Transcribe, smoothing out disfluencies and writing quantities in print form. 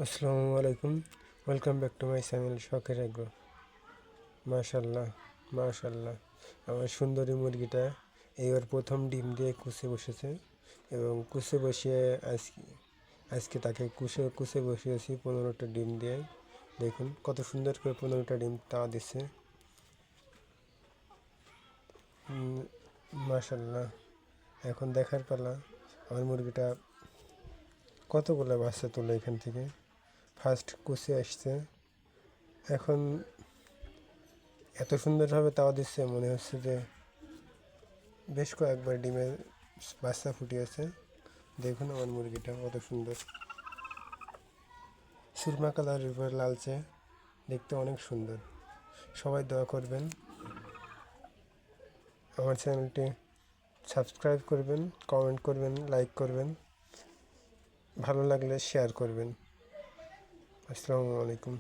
আসসালামু আলাইকুম। Welcome back to my channel শখের এগ্রো। মাশাল্লাহ, মাশাল্লাহ, আমার সুন্দরী মুরগিটা এইবার প্রথম ডিম দিয়ে কুসে বসেছে এবং কুসে বসিয়ে আজকে তাকে কুসে বসিয়েছি 15টা ডিম দিয়ে। দেখুন কত সুন্দর করে 15টা ডিম তা দিচ্ছে। মাশাল্লাহ, এখন দেখার পালা আমার মুরগিটা কতগুলো বাচ্চা তোলে এখান থেকে। ফার্স্ট কুসে আসছে, এখন এত সুন্দরভাবে তাওয়া দিচ্ছে মনে হচ্ছে যে বেশ কয়েকবার ডিমের বাচ্চা ফুটিয়েছে। দেখুন আমার মুরগিটা কত সুন্দর, সুরমা কালারের উপর লালচে, দেখতে অনেক সুন্দর। সবাই দোয়া করবেন, আমার চ্যানেলটি সাবস্ক্রাইব করবেন, কমেন্ট করবেন, লাইক করবেন, ভালো লাগলে শেয়ার করবেন। আসসালামু আলাইকুম।